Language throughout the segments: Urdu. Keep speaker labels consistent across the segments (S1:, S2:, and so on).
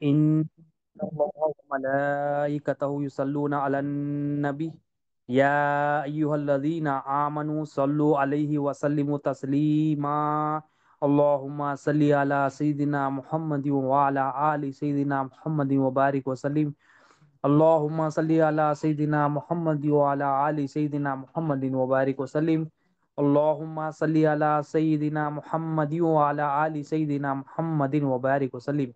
S1: ان اللہ وملائکتہ یصلون علی النبی یا ایھا الذین آمنوا صلوا علیہ وسلموا تسلیما اللہم صلی علی سیدنا محمد وعلی آل سیدنا محمد وبارک وسلم اللہم صلی علی سیدنا محمد وعلی آل سیدنا محمد وبارک وسلم اللہم صلی علی سیدنا محمد وعلی آل سیدنا محمد وبارک وسلم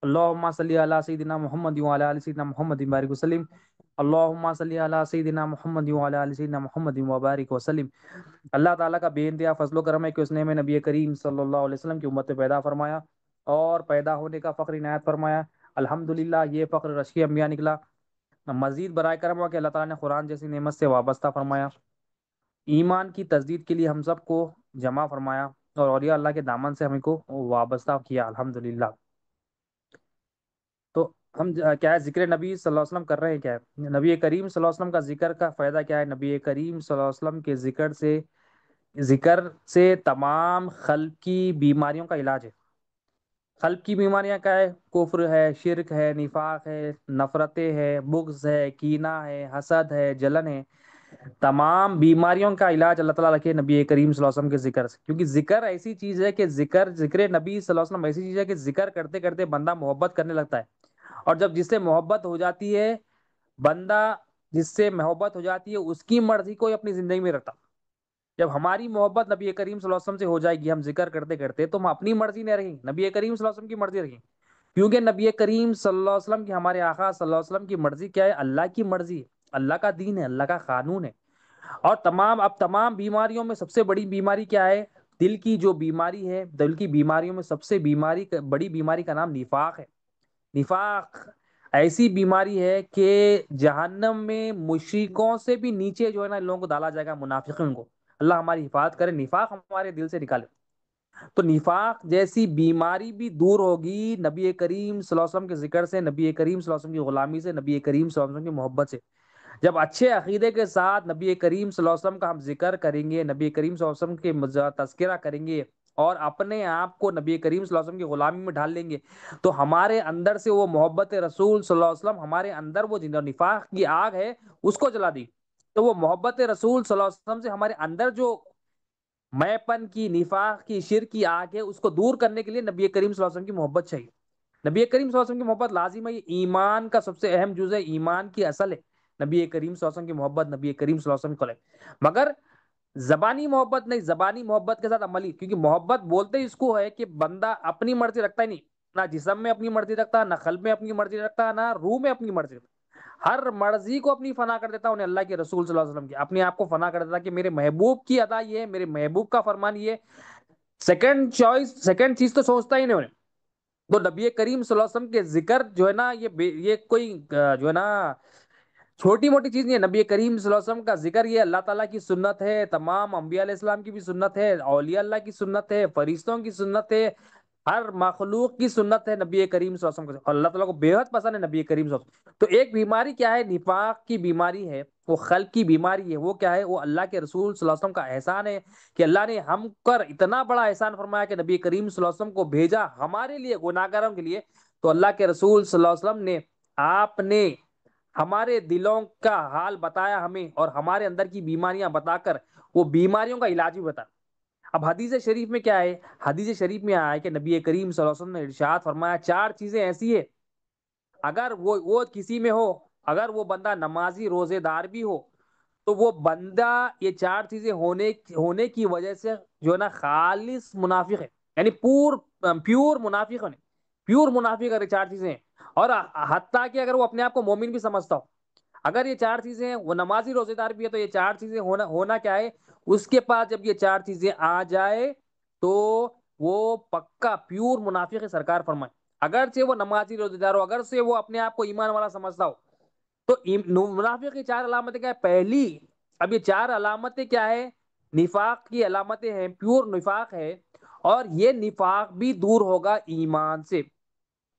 S1: اللهم صل على سيدنا محمد وعلى ال سيدنا محمد وبارك وسلم اللهم صل على سيدنا محمد وعلى ال سيدنا محمد وبارك وسلم اللہ تعالیٰ کا بے انتہا فضل و کرم ہے کہ اس نے ہمیں نبی کریم صلی اللہ علیہ وسلم کی امت میں پیدا فرمایا اور پیدا ہونے کا فخر عنایت فرمایا. الحمدللہ یہ فخر رشکی انبیاء نکلا. مزید برائے کرم ہوا کہ اللہ تعالیٰ نے قرآن جیسی نعمت سے وابستہ فرمایا. ایمان کی تجدید کے لیے ہم سب کو جمع فرمایا اور اولیاء اللہ کے دامن سے ہمیں کو وابستہ کیا. الحمدللہ. تو ہم کیا ہے ذکر نبی صلی اللہ علیہ وسلم کر رہے ہیں. کیا ہے نبی کریم صلی اللہ علیہ وسلم کا ذکر کا فائدہ کیا ہے؟ نبی کریم صلی اللہ علیہ وسلم کے ذکر سے تمام خلق کی بیماریوں کا علاج ہے. قلب کی بیماریاں کیا ہے؟ کفر ہے، شرک ہے، نفاق ہے، نفرتیں ہے، بغض ہے، کینہ ہے، حسد ہے، جلن ہے. تمام بیماریوں کا علاج اللہ تعالیٰ رکھے نبی کریم صلی اللہ علیہ وسلم کے ذکر سے. کیونکہ ذکر ایسی چیز ہے کہ ذکر نبی صلی اللہ علیہ وسلم ایسی چیز ہے کہ ذکر کرتے کرتے بندہ محبت کرنے لگتا ہے. اور جب جس سے محبت ہو جاتی ہے بندہ، جس سے محبت ہو جاتی ہے اس کی مرضی کو اپنی زندگی میں رکھتا. جب ہماری محبت نبی کریم صلی اللہ علیہ وسلم سے ہو جائے گی، ہم ذکر کرتے کرتے، تو ہم اپنی مرضی نہیں رہیں، نبی کریم صلی اللہ علیہ وسلم کی مرضی رہیں. کیونکہ نبی کریم صلی اللہ علیہ وسلم کی، ہمارے آقا صلی اللہ علیہ وسلم کی مرضی کیا ہے؟ اللہ کی مرضی ہے، اللہ کا دین ہے، اللہ کا قانون ہے. اور اب تمام بیماریوں میں سب سے بڑی بیماری کیا ہے؟ دل کی جو بیماری ہے، دل کی بیماریوں میں سب سے بڑی بیماری کا نام نفاق ہے. نفاق ایسی بیماری ہے کہ جہنم میں مشرکوں سے بھی نیچے جو ہے نا ان لوگوں کو ڈالا جائے گا، منافقین کو. اللہ ہماری حفاظت کرے، نفاق ہمارے دل سے نکالے. تو نفاق جیسی بیماری بھی دور ہوگی نبی کریم صلی اللہ علیہ وسلم کے ذکر سے، نبی کریم صلی اللہ علیہ وسلم کی غلامی سے، نبی کریم صلی اللہ علیہ وسلم کی محبت سے. جب اچھے عقیدے کے ساتھ نبی کریم صلی اللہ علیہ وسلم کا ہم ذکر کریں گے، نبی کریم صلی اللہ علیہ وسلم کے تذکرہ کریں گے اور اپنے آپ کو نبی کریم صلی اللہ علیہ وسلم کی غلامی میں ڈال لیں گے، تو ہمارے اندر سے وہ محبت رسول صلی اللہ علیہ وسلم، ہمارے اندر وہ نفاق کی آگ ہے اس کو جلا دی. تو وہ محبت رسول صلی اللہ علیہ وسلم سے ہمارے اندر جو میں پن کی، نفاق کی، شرک کی آگ ہے اس کو دور کرنے کے لیے نبی کریم صلی اللہ علیہ وسلم کی محبت چاہیے. نبی کریم صلی اللہ علیہ وسلم کی محبت لازم ہے. یہ ایمان کا سب سے اہم جز ہے، ایمان کی اصل ہے نبی کریم صلی اللہ علیہ وسلم کی محبت، نبی کریم صلی اللہ علیہ وسلم کو ہے. مگر زبانی محبت نہیں، زبانی محبت کے ساتھ عملی. کیونکہ محبت بولتے ہی اس کو ہے کہ بندہ اپنی مرضی رکھتا ہی نہیں، نہ جسم میں اپنی مرضی رکھتا، نہ قلب میں اپنی مرضی رکھتا، نہ روح میں اپنی مرضی رکھتا. ہر مرضی کو اپنی فنا کر دیتا انہیں اللہ کے رسول صلی اللہ علیہ وسلم کی، اپنے آپ کو فنا کر دیتا کہ میرے محبوب کی ادا یہ ہے، میرے محبوب کا فرمان یہ. سیکنڈ چوائس، سیکنڈ چیز تو سوچتا ہی نہیں انہیں. تو نبی کریم صلی اللہ علیہ وسلم کے ذکر جو ہے نا یہ کوئی جو ہے نا چھوٹی موٹی چیز نہیں ہے. نبی کریم صلی اللہ علیہ وسلم کا ذکر یہ اللہ تعالیٰ کی سنت ہے، تمام انبیاء علیہ السلام کی بھی سنت ہے، اولیاء اللہ کی سنت ہے، فرشتوں کی سنت ہے، ہر مخلوق کی سنت ہے نبی کریم صلی اللہ علیہ وسلم کا. اللہ تعالیٰ کو بے حد پسند ہے نبی کریم صلی اللہ علیہ وسلم. تو ایک بیماری کیا ہے؟ نفاق کی بیماری ہے، وہ قلب کی بیماری ہے. وہ کیا ہے؟ وہ اللہ کے رسول صلی اللہ علیہ وسلم کا احسان ہے کہ اللہ نے ہم پر اتنا بڑا احسان فرمایا کہ نبی کریم صلی اللہ علیہ وسلم کو بھیجا ہمارے لیے، گناہگاروں کے لیے. تو اللہ کے رسول صلی اللہ علیہ وسلم نے، آپ نے ہمارے دلوں کا حال بتایا ہمیں، اور ہمارے اندر کی بیماریاں بتا کر وہ بیماریوں کا علاج بھی بتا. اب حدیث شریف میں کیا ہے؟ حدیث شریف میں آیا ہے کہ نبی کریم صلی اللہ علیہ وسلم نے ارشاد فرمایا چار چیزیں ایسی ہے اگر وہ کسی میں ہو، اگر وہ بندہ نمازی روزے دار بھی ہو، تو وہ بندہ یہ چار چیزیں ہونے کی وجہ سے جو ہے نا خالص منافق ہے. یعنی پیور منافق ہے. پیور منافق اگر یہ چار چیزیں ہیں، اور حتیٰ کہ اگر وہ اپنے آپ کو مومن بھی سمجھتا ہو، اگر یہ چار چیزیں ہیں، وہ نمازی روزے دار بھی ہے، تو یہ چار چیزیں ہونا کیا ہے؟ اس کے پاس جب یہ چار چیزیں آ جائے تو وہ پکا پیور منافق ہے. سرکار فرمائے اگرچہ وہ نمازی روزے دار ہو، اگرچہ وہ اپنے آپ کو ایمان والا سمجھتا ہو، تو منافق کی چار علامتیں کیا ہے؟ پہلی، اب یہ چار علامتیں کیا ہے؟ نفاق کی علامتیں ہیں، پیور نفاق ہے. اور یہ نفاق بھی دور ہوگا ایمان سے.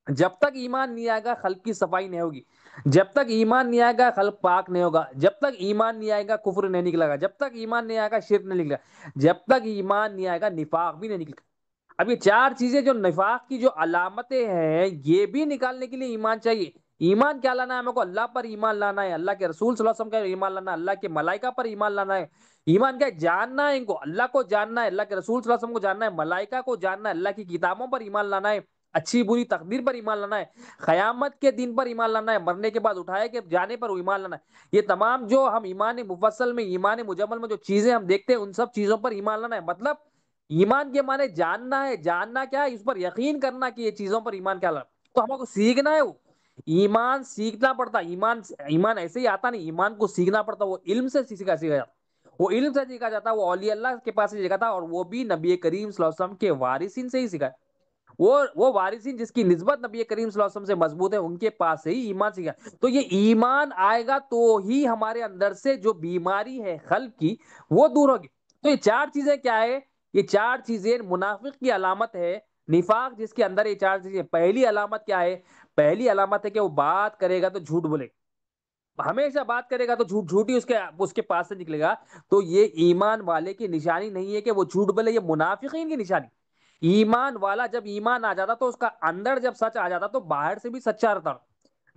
S1: جب تک ایمان نہیں آئے گا قلب کی صفائی نہیں ہوگی، جب تک ایمان نہیں آئے گا قلب پاک نہیں ہوگا، جب تک ایمان نہیں آئے گا کفر نہیں نکلے گا، جب تک ایمان نہیں آئے گا شرک نہیں نکلے گا، جب تک ایمان نہیں آئے گا نفاق بھی نہیں نکلے گا۔ اب یہ چار چیزیں جو نفاق کی جو علامتیں ہیں یہ بھی نکالنے کے لیے ایمان چاہیے۔ ایمان کیا لانا ہے؟ ہمیں کو اللہ پر ایمان لانا ہے، اللہ کے رسول صلی اللہ علیہ وسلم کا ایمان لانا ہے، اللہ کے ملائکہ پر ایمان لانا ہے۔ ایمان کیا ہے؟ جاننا ہے ان کو، اللہ کو جاننا ہے، اللہ کے رسول صلی اللہ علیہ وسلم کو جاننا ہے، ملائکہ کو جاننا ہے، اللہ کی کتابوں پر ایمان لانا ہے، اچھی بری تقدیر پر ایمان لانا ہے، قیامت کے دن پر ایمان لانا ہے، مرنے کے بعد اٹھائے کے جانے پر ایمان لانا ہے۔ یہ تمام جو ہم ایمان مفصل میں، ایمان مجمل میں جو چیزیں ہم دیکھتے ہیں ان سب چیزوں پر ایمان لانا ہے۔ مطلب ایمان کے معنی جاننا ہے، جاننا کیا ہے؟ اس پر یقین کرنا کہ یہ چیزوں پر ایمان کیا لانا، تو ہم کو سیکھنا ہے۔ وہ ایمان سیکھنا پڑتا، ایمان ایسے ہی آتا نہیں، ایمان کو سیکھنا پڑتا، وہ علم سے سیکھا جاتا، وہ علم سے سیکھا جاتا، وہ اولیاء اللہ کے پاس سے سیکھا تھا، اور وہ بھی نبی کریم صلی اللہ علیہ وسلم کے وارثین سے ہی سیکھا ہے۔ وہ وارثین جس کی نسبت نبی کریم صلی اللہ علیہ وسلم سے مضبوط ہے ان کے پاس سے ہی ایمان سیکھا۔ تو یہ ایمان آئے گا تو ہی ہمارے اندر سے جو بیماری ہے قلب کی وہ دور ہوگی۔ تو یہ چار چیزیں کیا ہے؟ یہ چار چیزیں منافق کی علامت ہے، نفاق جس کے اندر یہ چار چیزیں۔ پہلی علامت کیا ہے؟ پہلی علامت ہے کہ وہ بات کرے گا تو جھوٹ بولے، ہمیشہ بات کرے گا تو جھوٹ ہی اس کے پاس سے نکلے گا۔ تو یہ ایمان والے کی نشانی نہیں ہے کہ وہ جھوٹ بولے، یہ منافقین کی نشانی۔ ایمان والا جب ایمان آ جاتا تو اس کا اندر جب سچ آ جاتا تو باہر سے بھی سچا رہتا۔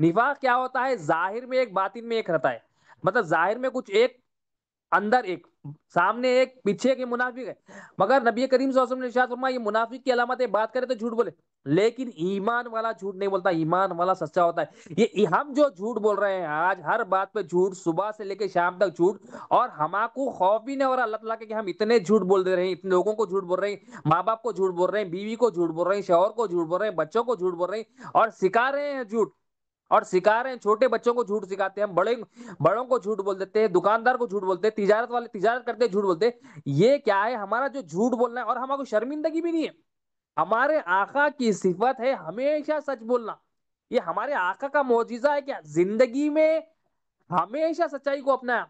S1: نفاق کیا ہوتا ہے؟ ظاہر میں ایک باطن میں ایک رہتا ہے، مطلب ظاہر میں کچھ ایک، اندر ایک، سامنے ایک، پیچھے کے منافق ہے۔ مگر نبی کریم صلی اللہ علیہ وسلم نے ارشاد فرمایا یہ منافق کی علامت ہے، بات کرے تو جھوٹ بولے، لیکن ایمان والا جھوٹ نہیں بولتا، ایمان والا سچا ہوتا ہے۔ یہ ہم جو جھوٹ بول رہے ہیں آج، ہر بات پہ جھوٹ، صبح سے لے کے شام تک جھوٹ، اور ہمارے خوف بھی نہیں ہو رہا اللہ تعالیٰ کے کہ ہم اتنے جھوٹ بول دے رہے ہیں، اتنے لوگوں کو جھوٹ بول رہے ہیں، ماں باپ کو جھوٹ بول رہے ہیں، بیوی کو جھوٹ بول رہے ہیں، شوہر کو جھوٹ بول رہے ہیں، بچوں کو جھوٹ بول رہے ہیں، اور سکھا رہے ہیں جھوٹ، اور سکھا رہے ہیں، چھوٹے بچوں کو جھوٹ سکھاتے ہیں ہم، بڑوں کو جھوٹ بول دیتے ہیں، دکاندار کو جھوٹ بولتے ہیں، تجارت والے تجارت کرتے ہیں جھوٹ بولتے ہیں۔ یہ کیا ہے؟ ہمارا جو جھوٹ بولنا ہے، اور ہمارا کوئی شرمندگی بھی نہیں ہے، ہمارے آقا کی صفت ہے ہمیشہ سچ بولنا۔ یہ ہمارے آقا کا معجزہ ہے کہ زندگی میں ہمیشہ سچائی کو اپنایا،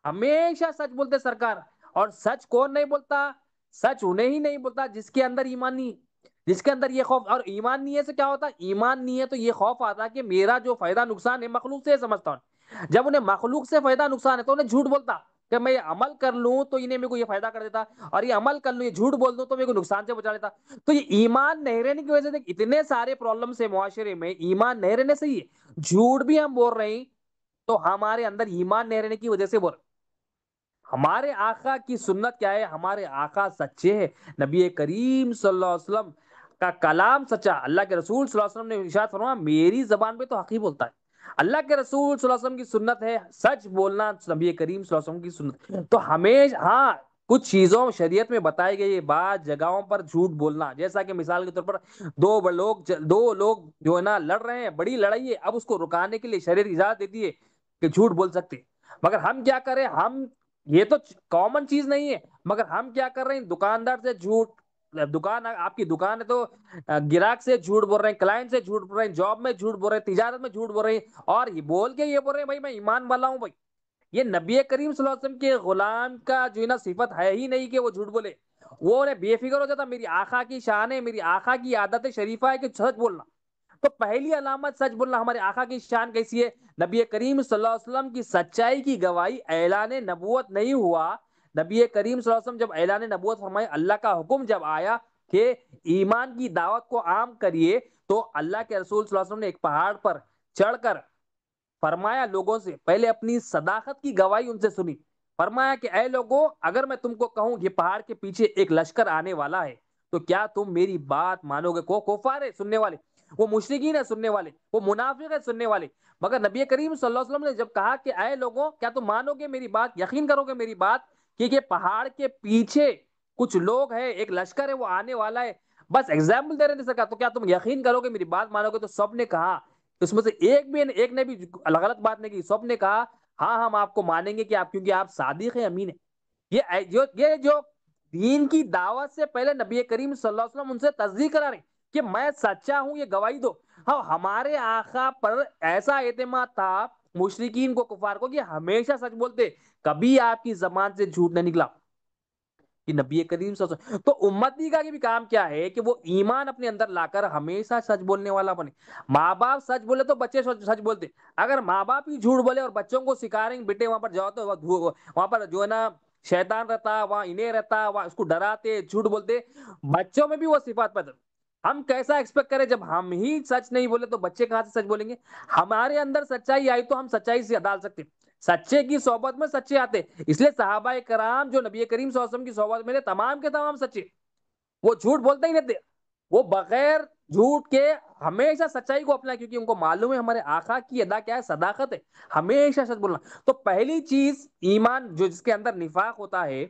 S1: ہمیشہ سچ بولتے سرکار۔ اور سچ کون نہیں بولتا؟ سچ انہیں ہی نہیں بولتا جس کے اندر ایمان نہیں، جس کے اندر یہ خوف، اور ایمان نہیں ہے سے کیا ہوتا ہے؟ ایمان نہیں ہے تو یہ خوف آتا ہے کہ میرا جو فائدہ نقصان ہے مخلوق سے سمجھتا ہوں، جب انہیں مخلوق سے فائدہ نقصان ہے تو انہیں جھوٹ بولتا کہ میں یہ عمل کر لوں تو انہیں میرے کو یہ فائدہ کر دیتا، اور یہ عمل کر لوں، یہ جھوٹ بول دوں تو میرے کو نقصان سے بچا لیتا۔ تو یہ ایمان نہیں رہنے کی وجہ سے اتنے سارے پرابلمس ہیں معاشرے میں، ایمان نہیں رہنے سے ہی ہے۔ جھوٹ بھی ہم بول رہے ہیں تو ہمارے اندر ایمان نہیں رہنے کی وجہ سے بول رہے ہیں۔ ہمارے آقا کی سنت کیا ہے؟ ہمارے آقا سچے ہیں، نبی کریم صلی اللہ علیہ وسلم کا کلام سچا، اللہ کے رسول صلی اللہ علیہ وسلم نے ارشاد فرمایا میری زبان پہ تو حق ہی بولتا ہے۔ اللہ کے رسول صلی اللہ علیہ وسلم کی سنت ہے سچ بولنا، نبی کریم صلی اللہ علیہ وسلم کی سنت تو ہمیشہ، ہاں کچھ چیزوں شریعت میں بتائی گئی ہے، بعض جگہوں پر جھوٹ بولنا، جیسا کہ مثال کے طور پر دو لوگ جو ہے نا لڑ رہے ہیں، بڑی لڑائی ہے، اب اس کو رکانے کے لیے شریعت اجازت دیتی ہے کہ جھوٹ بول سکتے، مگر ہم کیا کریں؟ ہم، یہ تو کامن چیز نہیں ہے، مگر ہم کیا کر رہے ہیں؟ دکاندار سے جھوٹ، دکان آپ کی دکان ہے تو گراہک سے جھوٹ بول رہے ہیں، کلائنٹ سے جھوٹ بول رہے ہیں، جاب میں جھوٹ بول رہے ہیں، تجارت میں جھوٹ بول رہے ہیں، اور یہ بول کے یہ بول رہے ہیں بھائی میں ایمان والا ہوں۔ بھائی یہ نبی کریم صلی اللہ علیہ وسلم کے غلام کا جو ہے نا صفت ہے ہی نہیں کہ وہ جھوٹ بولے، وہ انہیں بے فکر ہو جاتا، میری آقا کی شان ہے، میری آقا کی عادت شریفہ ہے کہ سچ بولنا۔ تو پہلی علامت سچ بولنا، ہمارے آقا کی شان کیسی ہے؟ نبی کریم صلی اللہ علیہ وسلم کی سچائی کی گواہی، اعلان نبوت نہیں ہوا، نبی کریم صلی اللہ علیہ وسلم جب اعلان نبوت فرمائے، اللہ کا حکم جب آیا کہ ایمان کی دعوت کو عام کریے، تو اللہ کے رسول صلی اللہ علیہ وسلم نے ایک پہاڑ پر چڑھ کر فرمایا لوگوں سے، پہلے اپنی صداقت کی گواہی ان سے سنی، فرمایا کہ اے لوگوں اگر میں تم کو کہوں یہ پہاڑ کے پیچھے ایک لشکر آنے والا ہے تو کیا تم میری بات مانو گے؟ کو کفار ہے سننے والے، وہ مشرکین ہے سننے والے، وہ منافق ہے سننے والے، مگر نبی کریم صلی اللہ علیہ وسلم نے جب کہا کہ اے لوگوں کیا تم مانو گے میری بات، یقین کرو گے میری بات کہ یہ پہاڑ کے پیچھے کچھ لوگ ہیں، ایک لشکر ہے وہ آنے والا ہے، بس ایگزامپل دے رہے نہیں سکا، تو کیا تم یقین کرو گے میری بات مانو گے؟ تو سب نے کہا، اس میں سے ایک نے بھی غلط بات نہیں کی، سب نے کہا ہاں ہم آپ کو مانیں گے کہ آپ، کیونکہ آپ صادق ہیں، امین ہیں۔ یہ جو دین کی دعوت سے پہلے نبی کریم صلی اللہ علیہ وسلم ان سے تصدیق کرا رہے کہ میں سچا ہوں، یہ گواہی دو۔ ہاں ہمارے آقا پر ایسا اعتماد تھا مشرکین کو، کفار کو، کہ ہمیشہ سچ بولتے، کبھی آپ کی زبان سے جھوٹ نہیں نکلا۔ کہ نبی کریم صلی اللہ علیہ وسلم تو امتی کا بھی کام کیا ہے کہ وہ ایمان اپنے اندر لا کر ہمیشہ سچ بولنے والا بنے. ماں باپ سچ بولے تو بچے سچ بولتے. اگر ماں باپ ہی جھوٹ بولے اور بچوں کو سکھا رہے ہیں بیٹے وہاں پر جاؤ تو وہاں پر جو ہے نا شیطان رہتا, وہاں انہیں رہتا, وہاں اس کو ڈراتے جھوٹ بولتے, بچوں میں بھی وہ صفات پیدا. ہم کیسا ایکسپیکٹ کریں جب ہم ہی سچ نہیں بولے تو بچے کہاں سے سچ بولیں گے. ہمارے اندر سچائی آئی تو ہم سچائی سے ڈال سکتے. سچے کی صحبت میں سچے آتے, اس لیے صحابہ کرام جو نبی کریم صلی اللہ علیہ وسلم کی صحبت میں تمام کے تمام سچے, وہ جھوٹ بولتے ہی نہیں تھے. وہ بغیر جھوٹ کے ہمیشہ سچائی کو اپنا, کیونکہ ان کو معلوم ہے ہمارے آقا کی ادا کیا ہے, صداقت ہے, ہمیشہ سچ بولنا. تو پہلی چیز ایمان, جو جس کے اندر نفاق ہوتا ہے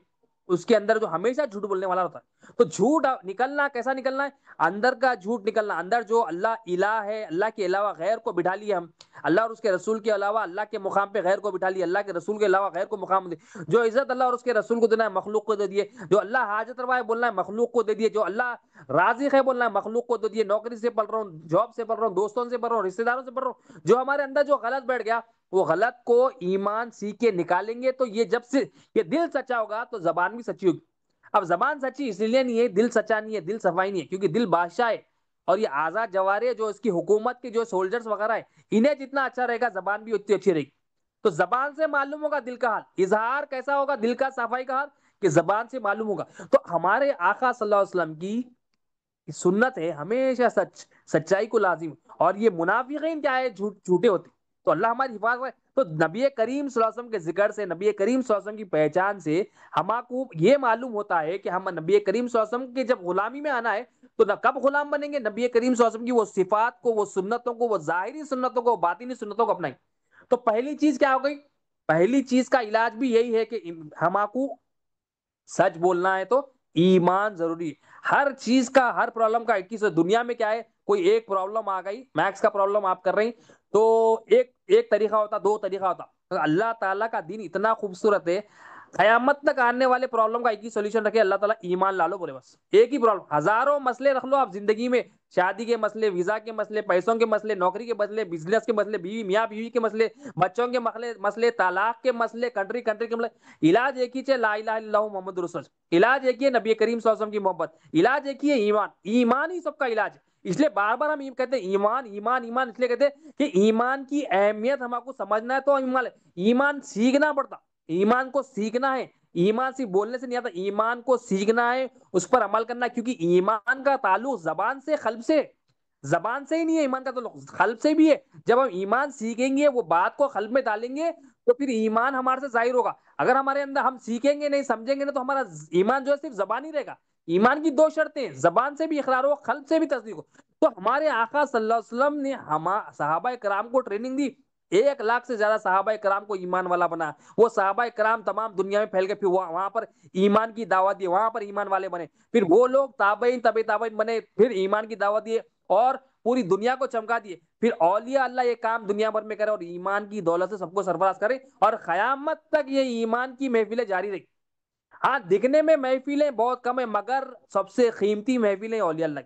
S1: اس کے اندر جو ہمیشہ جھوٹ بولنے والا ہوتا ہے. تو جھوٹ نکلنا کیسا نکلنا ہے, اندر کا جھوٹ نکلنا, اندر جو اللہ الہ ہے, اللہ کے علاوہ غیر کو بٹھا لیا ہم, اللہ اور اس کے رسول کے علاوہ اللہ کے مقام پہ غیر کو بٹھا لیا, اللہ کے رسول کے علاوہ غیر کو مقام دے. جو عزت اللہ اور اس کے رسول کو دینا ہے مخلوق کو دے دیے, جو اللہ حاجت روا ہے بولنا ہے مخلوق کو دے دیے, جو اللہ راضی ہے بولنا ہے مخلوق کو دے دیے. نوکری سے پڑھ رہا ہوں, جاب سے پڑھ رہا ہوں, دوستوں سے پڑھ رہا ہوں, رشتہ داروں سے پڑھ رہا ہوں, جو ہمارے اندر جو غلط بیٹھ گیا وہ غلط کو ایمان سیکھ کے نکالیں گے. تو یہ جب سے یہ دل سچا ہوگا تو زبان بھی سچی ہوگی. اب زبان سچی اس لیے نہیں ہے, دل سچا نہیں ہے, دل صفائی نہیں ہے, کیونکہ دل بادشاہ ہے اور یہ آزاد جوارے جو اس کی حکومت کے جو سولجرز وغیرہ ہے, انہیں جتنا اچھا رہے گا زبان بھی اتنی اچھی رہے گی. تو زبان سے معلوم ہوگا دل کا حال, اظہار کیسا ہوگا دل کا صفائی کا حال, کہ زبان سے معلوم ہوگا. تو ہمارے آقا صلی اللہ علیہ وسلم کی سنت ہے ہمیشہ سچائی کو لازم. اور یہ منافقین کیا ہے, جھوٹے ہوتے. تو اللہ ہماری حفاظت ہے. تو نبی کریم صلی اللہ علیہ وسلم کے ذکر سے, نبی کریم صلی اللہ علیہ وسلم کی پہچان سے ہم کو یہ معلوم ہوتا ہے کہ ہم نبی کریم صلی اللہ علیہ وسلم کے جب غلامی میں آنا ہے تو کب غلام بنیں گے, نبی کریم صلی اللہ علیہ وسلم کی وہ صفات کو, وہ سنتوں کو, وہ ظاہری سنتوں کو, باطنی سنتوں کو اپنائیں. تو پہلی چیز کیا ہو گئی, پہلی چیز کا علاج بھی یہی ہے کہ ہم کو سچ بولنا ہے. تو ایمان ضروری ہے. ہر چیز کا, ہر پرابلم کا ایک ہی دنیا میں کیا ہے, کوئی ایک پرابلم آ گئی, میکس کا پرابلم آپ کر رہے ہیں تو ایک طریقہ ہوتا, دو طریقہ ہوتا. اللہ تعالیٰ کا دین اتنا خوبصورت ہے, قیامت تک آنے والے پرابلم کا ایک ہی سولوشن رکھے, اللہ تعالیٰ ایمان لا لو بولے بس. ایک ہی پرابلم, ہزاروں مسئلے رکھ لو آپ زندگی میں, شادی کے مسئلے, ویزا کے مسئلے, پیسوں کے مسئلے, نوکری کے مسئلے, بزنس کے مسئلے, بیوی میاں بیوی کے مسئلے, بچوں کے مسئلے, طلاق کے مسئلے, کنٹری کے مسئلے, علاج ایک ہی ہے, لا الہ الا اللہ محمد رسول اللہ. علاج ایک ہی ہے, نبی کریم صلی اللہ علیہ وسلم کی محبت. علاج ایک ہی ہے, ایمان. ایمان ہی سب کا علاج ہے. اس لیے بار بار ہم کہتے ہیں ایمان ایمان ایمان, اس لیے کہتے ہیں کہ ایمان کی اہمیت ہم کو سمجھنا ہے. تو ایمان سیکھنا پڑتا, ایمان کو سیکھنا ہے. ایمان صرف بولنے سے نہیں آتا, ایمان کو سیکھنا ہے, اس پر عمل کرنا ہے. کیونکہ ایمان کا تعلق زبان سے, قلب سے, زبان سے ہی نہیں ہے, ایمان کا تعلق قلب سے بھی ہے. جب ہم ایمان سیکھیں گے, وہ بات کو قلب میں ڈالیں گے, تو پھر ایمان ہمارے سے ظاہر ہوگا. اگر ہمارے اندر ہم سیکھیں گے نہیں, سمجھیں گے نا, تو ہمارا ایمان جو ہے صرف زبان ہی رہے گا. ایمان کی دو شرطیں, زبان سے بھی اقرار ہو, قلب سے بھی تصدیق ہو. تو ہمارے آقا صلی اللہ علیہ وسلم نے صحابہ کرام کو ٹریننگ دی. 1 لاکھ سے زیادہ صحابہ کرام کو ایمان والا بنا. وہ صحابہ کرام تمام دنیا میں پھیل گئے, پھر وہاں پر ایمان کی دعوت دی, وہاں پر ایمان والے بنے. پھر وہ لوگ تابعین تابعین بنے, پھر ایمان کی دعوت دیے اور پوری دنیا کو چمکا دیے. پھر اولیاء اللہ یہ کام دنیا بھر میں کرے اور ایمان کی دولت سے سب کو سرفراز کرے, اور قیامت تک یہ ایمان کی محفلیں جاری رہی. ہاں دکھنے میں محفلیں بہت کم ہے, مگر سب سے قیمتی محفلیں اولیاء اللہ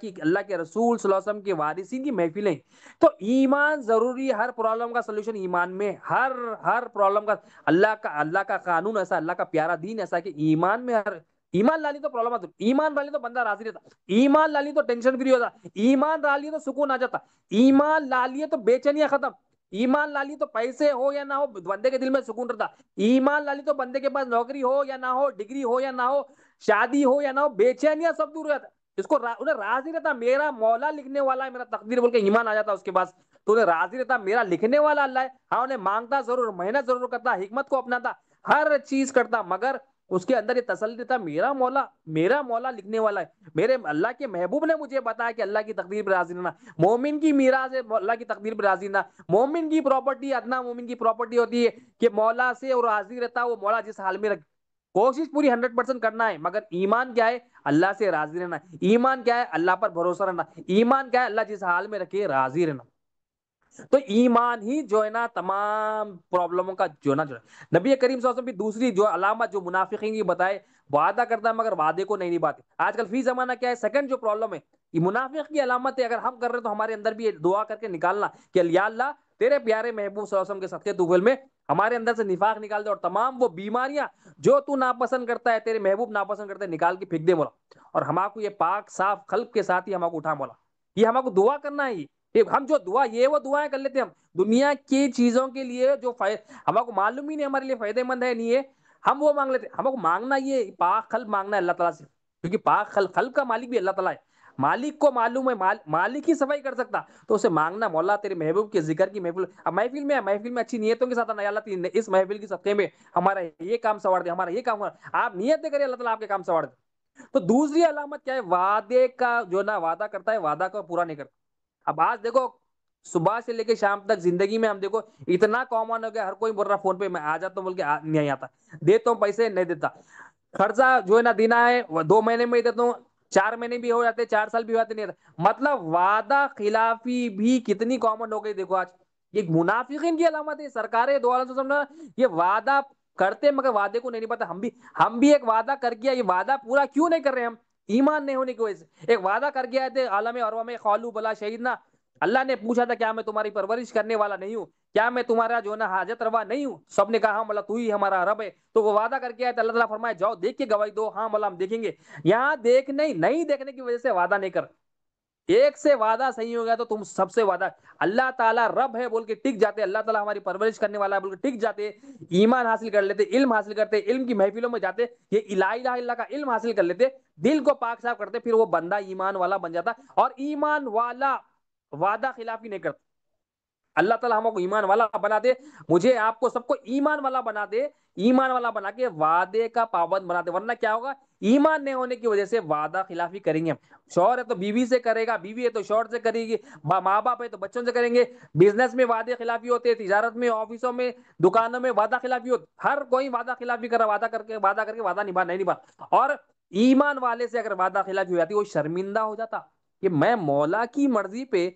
S1: کی, اللہ کے رسول صلی اللہ علیہ وسلم کے وارثین کی محفلیں. تو ایمان ضروری ہے. ہر پرابلم کا سولوشن ایمان میں, ہر پرابلم کا. اللہ کا قانون ایسا, اللہ کا پیارا دین ایسا کہ ایمان میں ایمان لالی تو پرابلم آتی, ایمان لالی تو بندہ راضی رہتا, ایمان لالی تو ٹینشن فری ہوتا, ایمان لالی تو سکون آ جاتا, ایمان لالی تو بے چینیاں ختم, ایمان لالی تو پیسے ہو یا نہ ہو بندے کے دل میں سکون رہتا, ایمان لالی تو بندے کے پاس نوکری ہو یا نہ ہو, ڈگری ہو یا نہ ہو, شادی ہو یا نہ ہو, بے چینیاں سب دور ہو جاتا. اس کو انہیں راضی رہتا, میرا مولا لکھنے والا ہے, میرا تقدیر بول کے ایمان آ جاتا اس کے پاس. تو انہیں راضی رہتا, میرا لکھنے والا اللہ ہے. ہاں انہیں مانگتا ضرور, محنت ضرور کرتا, حکمت کو اپناتا, ہر چیز کرتا, مگر اس کے اندر یہ تسلی دیتا, میرا مولا لکھنے والا ہے. میرے اللہ کے محبوب نے مجھے بتایا کہ اللہ کی تقدیر پر راضی رہنا. مومن کی میراث ہے اللہ کی تقدیر پر راضی رہنا. مومن کی پراپرٹی, ادنا مومن کی پراپرٹی ہوتی ہے کہ مولا سے اور راضی رہتا, وہ مولا جس حال میں رکھ, کوشش پوری 100% کرنا ہے. مگر ایمان کیا ہے, اللہ سے راضی رہنا. ایمان کیا ہے, اللہ پر بھروسہ رہنا. ایمان کیا ہے, اللہ جس حال میں رکھے راضی رہنا. تو ایمان ہی جو ہے نا تمام پرابلموں کا جو ہے. نبی کریم صلی اللہ علیہ وسلم کی دوسری جو علامت جو منافقین کی بتائے, وعدہ کرتا ہے مگر وعدے کو نہیں نبھاتے. آج کل فی زمانہ کیا ہے, سیکنڈ جو پرابلم ہے, یہ منافق کی علامت ہے. اگر ہم کر رہے ہیں تو ہمارے اندر بھی دعا کر کے نکالنا کہ یا اللہ تیرے پیارے محبوب صلی اللہ علیہ وسلم کے صدقے طوفل میں ہمارے اندر سے نفاق نکال دے، اور تمام وہ بیماریاں جو تو ناپسند کرتا ہے، تیرے محبوب ناپسند کرتے ہیں، نکال کے پھینک دے مولا، اور ہم کو یہ پاک صاف خلق کے ساتھ ہی ہم کو اٹھا مولا، یہ ہم کو دعا کرنا ہے، یہ ہم جو دعا یہ وہ دعائیں کر لیتے ہیں ہم دنیا کی چیزوں کے لیے جو ہم کو معلوم ہی نہیں ہمارے لیے فائدے مند ہے نہیں ہے، ہم وہ مانگ لیتے ہیں، ہم کو مانگنا یہ پاک خلق مانگنا ہے اللہ تعالیٰ سے، کیونکہ پاک خلق کا مالک بھی اللہ تعالیٰ ہے، مالک کو معلوم ہے مالک ہی صفائی کر سکتا، تو اسے مانگنا مولا تیرے محبوب کے ذکر کی محفل، اب محفل میں اچھی نیتوں کے ساتھ اللہ تعالیٰ اس محفل کی صدقے میں ہمارا یہ کام سوار دے، ہمارا یہ کام آپ نیتیں کریں، اللہ تعالیٰ آپ کے کام سوار دے۔ تو دوسری علامت کیا ہے؟ وعدے کا جو نا وعدہ کرتا ہے، وعدہ کو پورا نہیں کرتا۔ اب آج دیکھو صبح سے لے کے شام تک زندگی میں ہم دیکھو اتنا کامن ہو گیا، ہر کوئی بول رہا فون پہ میں آ جاتا ہوں بول کے نہیں آتا، دیتا ہوں پیسے نہیں دیتا، قرضہ جو ہے نا دینا ہے 2 مہینے میں ہی دیتا ہوں، 4 مہینے بھی ہو جاتے، 4 سال بھی ہو جاتے، نہیں دیتا۔ مطلب وعدہ خلافی بھی کتنی کامن ہو گئی دیکھو آج، یہ منافقین کی علامت ہے۔ سرکار دو عالم وسلم نے یہ وعدہ کرتے مگر وعدے کو نہیں پتا، ہم بھی ایک وعدہ کر کے یہ وعدہ پورا کیوں نہیں کر رہے؟ ہم ایمان نہیں ہونے کی وجہ سے ایک وعدہ کر کے آئے تھے عالم اروا میں، قالوا بلا شہیدنا، اللہ نے پوچھا تھا کیا میں تمہاری پرورش کرنے والا نہیں ہوں، کیا میں تمہارا جو ہے نا حاجت روا نہیں ہوں؟ سب نے کہا ہاں مولا تو ہی ہمارا رب ہے، تو وہ وعدہ کر کے آئے تھے، اللہ تعالیٰ فرمایا جاؤ دیکھ کے گواہی دو، ہاں مولا ہم دیکھیں گے۔ یہاں دیکھنے نہیں دیکھنے کی وجہ سے وعدہ نہیں کر، ایک سے وعدہ صحیح ہو گیا تو تم سب سے وعدہ، اللہ تعالیٰ رب ہے بول کے ٹک جاتے، اللہ تعالیٰ ہماری پرورش کرنے والا ہے بول کے ٹک جاتے، ایمان حاصل کر لیتے، علم حاصل کرتے، علم کی محفلوں میں جاتے، یہ الہ الا اللہ کا علم حاصل کر لیتے، دل کو پاک صاف کرتے، پھر وہ بندہ ایمان والا بن جاتا، اور ایمان والا وعدہ خلافی نہیں کرتا۔ اللہ تعالیٰ ہم کو ایمان والا بنا دے، مجھے آپ کو سب کو ایمان والا بنا دے، ایمان والا بنا کے وعدے کا پابند بنا دے، ورنہ کیا ہوگا؟ ایمان نہیں ہونے کی وجہ سے وعدہ خلافی کریں گے ہم، شوہر ہے تو بیوی سے کرے گا، بیوی ہے تو شوہر سے کرے گی، ماں باپ ہے تو بچوں سے کریں گے، بزنس میں وعدے خلافی ہوتے ہیں، تجارت میں، آفسوں میں، دکانوں میں وعدہ خلافی ہوتے، ہر کوئی وعدہ خلافی کر رہا، وعدہ کر کے وعدہ نہیں نبھا، اور ایمان والے سے اگر وعدہ خلافی ہو جاتی وہ شرمندہ ہو جاتا کہ میں مولا کی مرضی پہ،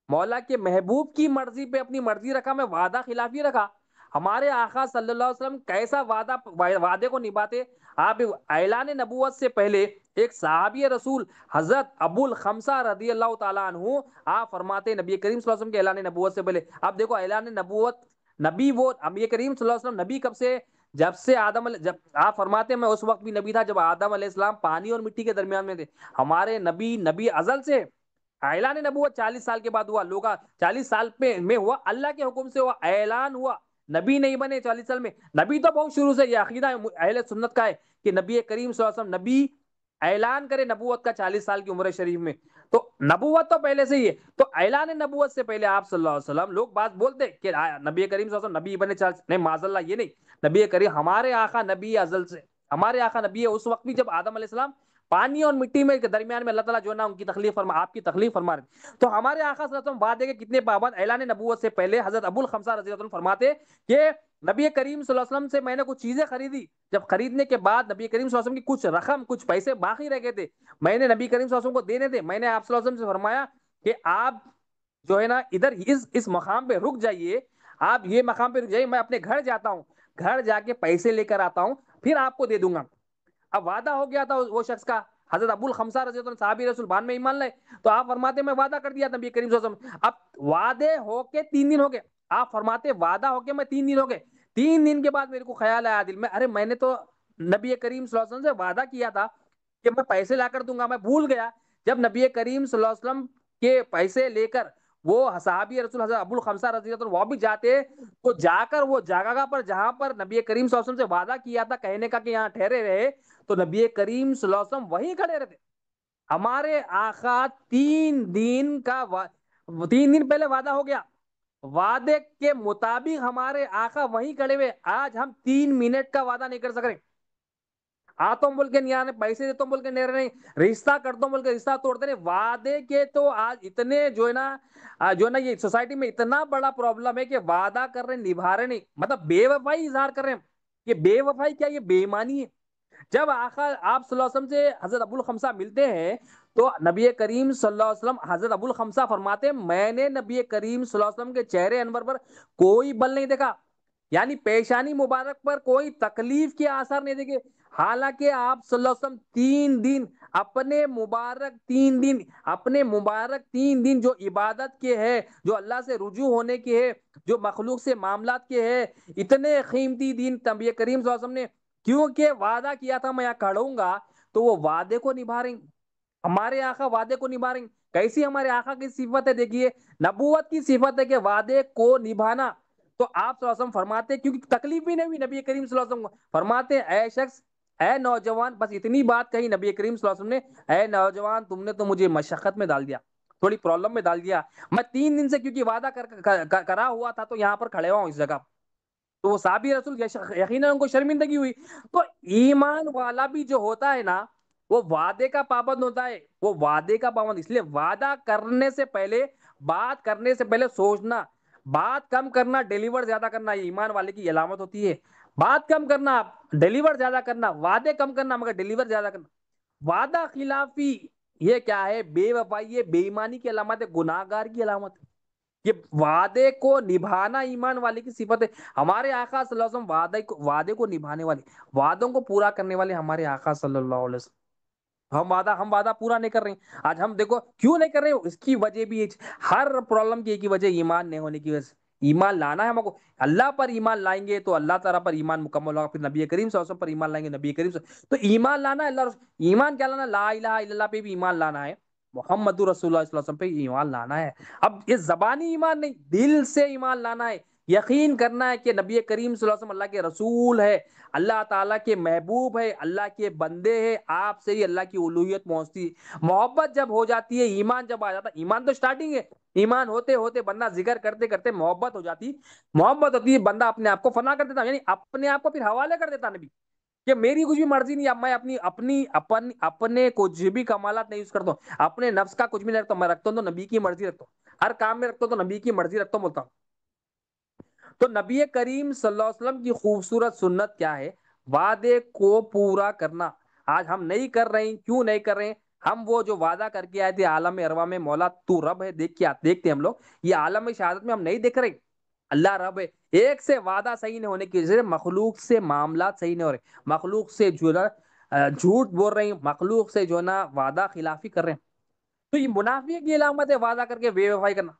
S1: مولا کے محبوب کی مرضی پہ اپنی مرضی رکھا، میں وعدہ خلافی رکھا۔ ہمارے آقا صلی اللہ علیہ وسلم کیسا وعدے کو نبھاتے؟ آپ اعلان نبوت سے پہلے ایک صحابی رسول حضرت ابو الخمسہ رضی اللہ تعالیٰ عنہ آپ فرماتے نبی کریم صلی اللہ علیہ وسلم کے اعلان نبوت سے پہلے، آپ دیکھو اعلان نبوت، نبی وہ نبی کریم صلی اللہ علیہ وسلم نبی کب سے؟ جب سے جب آپ فرماتے ہیں میں اس وقت بھی نبی تھا جب آدم علیہ السلام پانی اور مٹی کے درمیان میں تھے، ہمارے نبی ازل سے، اعلان نبوت 40 سال کے بعد ہوا، لوگ 40 سال میں ہوا، اللہ کے حکم سے ہوا، اعلان ہوا، نبی نہیں بنے 40 سال میں، نبی تو بہت شروع سے، یہ عقیدہ اہل سنت کا ہے کہ نبی کریم صلی اللہ علیہ وسلم نبی اعلان کرے نبوت کا 40 سال کی عمر شریف میں، تو نبوت تو پہلے سے ہی ہے، تو اعلان نبوت سے پہلے آپ صلی اللہ علیہ وسلم، لوگ بات بولتے کہ نبی کریم صلی اللہ علیہ وسلم نبی بنے 40، نہیں معاذ اللہ، یہ نہیں، نبی کریم ہمارے آقا نبی ازل سے، ہمارے آقا نبی ہے اس وقت بھی جب آدم علیہ السلام پانی اور مٹی میں درمیان میں اللہ تعالیٰ جو ہے نا ان کی تخلیق فرما، آپ کی تخلیق فرما رہے، تو ہمارے آقا صلی اللہ علیہ وسلم وعدے کے کتنے پابند، اعلان نبوت سے پہلے حضرت ابو الخمسہ رضی اللہ عنہ فرماتے کہ نبی کریم صلی اللہ علیہ وسلم سے میں نے کچھ چیزیں خریدی، جب خریدنے کے بعد نبی کریم صلی اللہ علیہ وسلم کی کچھ رقم، کچھ پیسے باقی رہ گئے تھے، میں نے نبی کریم صلی اللہ علیہ وسلم کو دینے تھے، میں نے آپ صلی اللہ علیہ وسلم سے فرمایا کہ آپ جو ہے نا ادھر اس مقام پہ رک جائیے، آپ یہ مقام پہ رک جائیے، میں اپنے گھر جاتا ہوں، گھر جا کے پیسے لے کر آتا ہوں، پھر آپ کو دے دوں گا۔ اب وعدہ ہو گیا تھا وہ شخص کا، حضرت ابو الخمسہ رضی اللہ عنہ صحابی رسول بعد میں ایمان لائے، تو آپ فرماتے میں وعدہ کر دیا نبی کریم صلی اللہ علیہ وسلم، اب وعدے ہو کے 3 دن ہو گئے، آپ فرماتے وعدہ ہو کے میں 3 دن ہو گئے، 3 دن کے بعد میرے کو خیال آیا دل میں، ارے میں نے تو نبی کریم صلی اللہ علیہ وسلم سے وعدہ کیا تھا کہ میں پیسے لا کر دوں گا، میں بھول گیا، جب نبی کریم صلی اللہ علیہ وسلم کے پیسے لے کر وہ صحابی رسول حضرت ابو الخمسہ رضی اللہ عنہ وہ بھی جاتے، تو جا کر وہ جگہ پر جہاں پر نبی کریم صلی اللہ علیہ وسلم سے وعدہ کیا تھا کہنے کا کہ یہاں ٹھہرے رہے، تو نبی کریم صلی اللہ علیہ وسلم وہیں کھڑے رہتے، ہمارے آقا 3 دن پہلے وعدہ ہو گیا، وعدے کے مطابق ہمارے آقا وہیں کھڑے ہوئے، آج ہم 3 منٹ کا وعدہ نہیں کر سک رہے، آتا ہوں بول کے نہیں آنے، پیسے دیتا ہوں بول کے نہیں رہے، رشتہ کرتا ہوں بول کے رشتہ توڑتے نہیں، وعدے کے تو آج اتنے جو ہے نا یہ سوسائٹی میں اتنا بڑا پرابلم ہے کہ وعدہ کر رہے نبھا رہے نہیں، مطلب بے وفائی اظہار کر رہے ہیں، یہ بے وفائی کیا، یہ بے ایمانی ہے۔ جب آقا آپ صلی اللہ علیہ وسلم سے حضرت ابو الخمسہ ملتے ہیں تو نبی کریم صلی اللہ علیہ وسلم، حضرت ابو الخمسہ فرماتے ہیں میں نے نبی کریم صلی اللہ علیہ وسلم کے چہرے انور پر کوئی بل نہیں دیکھا، یعنی پیشانی مبارک پر کوئی تکلیف کے آثار نہیں دیکھے، حالانکہ آپ صلی اللہ علیہ وسلم 3 دن اپنے مبارک 3 دن جو عبادت کے ہے، جو اللہ سے رجوع ہونے کے ہے، جو مخلوق سے معاملات کے ہے، اتنے قیمتی دن نبی کریم صلی اللہ علیہ وسلم نے کیونکہ وعدہ کیا تھا میں یہاں کھڑوں گا، تو وہ وعدے کو نبھا رہے ہیں۔ ہمارے آقا وعدے کو نبھا رہے ہیں۔ کیسی ہمارے آقا کی صفت ہے؟ دیکھیے، نبوت کی صفت ہے کہ وعدے کو نبھانا۔ تو آپ صلی اللہ علیہ وسلم فرماتے، کیونکہ تکلیف بھی نہیں ہوئی نبی کریم صلی اللہ علیہ وسلم کو، فرماتے اے شخص، اے نوجوان، بس اتنی بات کہی نبی کریم صلی اللہ علیہ وسلم نے، اے نوجوان، تم نے تو مجھے مشقت میں ڈال دیا، تھوڑی پرابلم میں ڈال دیا۔ میں 3 دن سے کیونکہ وعدہ کرا ہوا تھا تو یہاں پر کھڑے ہوا ہوں اس جگہ۔ تو وہ صحابی رسول یقیناً ان کو شرمندگی ہوئی۔ تو ایمان والا بھی جو ہوتا ہے نا، وہ وعدے کا پابند ہوتا ہے، وہ وعدے کا پابند، اس لیے وعدہ کرنے سے پہلے، بات کرنے سے پہلے سوچنا، بات کم کرنا، ڈیلیور زیادہ کرنا، یہ ایمان والے کی علامت ہوتی ہے۔ بات کم کرنا، ڈیلیور زیادہ کرنا، وعدے کم کرنا مگر ڈیلیور زیادہ کرنا۔ وعدہ خلافی یہ کیا ہے؟ بے وفائی، یہ بے ایمانی کی علامت ہے، گناہ گار کی علامت ہے۔ یہ وعدے کو نبھانا ایمان والے کی صفت ہے۔ ہمارے آقا صلی اللہ علیہ وسلم وعدے کو نبھانے والے، وعدوں کو پورا کرنے والے ہمارے آقا صلی اللہ علیہ وسلم۔ ہم وعدہ پورا نہیں کر رہے ہیں۔ آج ہم دیکھو کیوں نہیں کر رہے ہو، اس کی وجہ بھی ہے، ہر پرابلم کی ایک ہی وجہ، ایمان نہیں ہونے کی وجہ سے۔ ایمان لانا ہے ہم کو، اللہ پر ایمان لائیں گے تو اللہ تعالیٰ پر ایمان مکمل ہوگا، پھر نبی کریم صلی اللہ علیہ وسلم پر ایمان لائیں گے، نبی کریم صلی اللہ علیہ وسلم۔ تو ایمان لانا ہے اللہ رسول، ایمان کیا لانا؟ لا الہ الا اللہ پہ بھی ایمان لانا ہے، محمد رسول اللہ صلی اللہ علیہ وسلم پہ ایمان لانا ہے۔ اب یہ زبانی ایمان نہیں، دل سے ایمان لانا ہے، یقین کرنا ہے کہ نبی کریم صلی اللہ علیہ وسلم اللہ کے رسول ہے، اللہ تعالیٰ کے محبوب ہے، اللہ کے بندے ہیں، آپ سے ہی اللہ کی الوہیت پہنچتی ہے۔ محبت جب ہو جاتی ہے، ایمان جب آ جاتا ہے، ایمان تو سٹارٹنگ ہے، ایمان ہوتے ہوتے بندہ ذکر کرتے کرتے محبت ہو جاتی، محبت ہوتی ہے، بندہ اپنے آپ کو فنا کر دیتا، یعنی اپنے آپ کو پھر حوالے کر دیتا نبی کہ میری کچھ بھی مرضی نہیں، اب میں اپنے کچھ بھی کمالات نہیں یوز کرتا ہوں، اپنے نفس کا کچھ بھی نہیں رکھتا ہوں، میں رکھتا ہوں تو نبی کی مرضی رکھتا ہوں، ہر کام میں رکھتا ہوں تو نبی کی مرضی رکھتا ہوں، بولتا ہوں۔ تو نبی کریم صلی اللہ علیہ وسلم کی خوبصورت سنت کیا ہے؟ وعدے کو پورا کرنا۔ آج ہم نہیں کر رہے ہیں، کیوں نہیں کر رہے ہیں؟ ہم وہ جو وعدہ کر کے آئے تھے عالم اروا میں، مولا تو رب ہے، دیکھتے ہم لوگ، یہ عالم شہادت میں ہم نہیں دیکھ رہے، اللہ رب ہے۔ ایک سے وعدہ صحیح نہیں ہونے کی وجہ سے مخلوق سے معاملات صحیح نہیں ہو رہے، مخلوق سے جو نا جھوٹ بول رہے ہیں، مخلوق سے جو نا وعدہ خلافی کر رہے ہیں۔ تو یہ منافق کی علامت ہے، وعدہ کر کے بے وفائی کرنا۔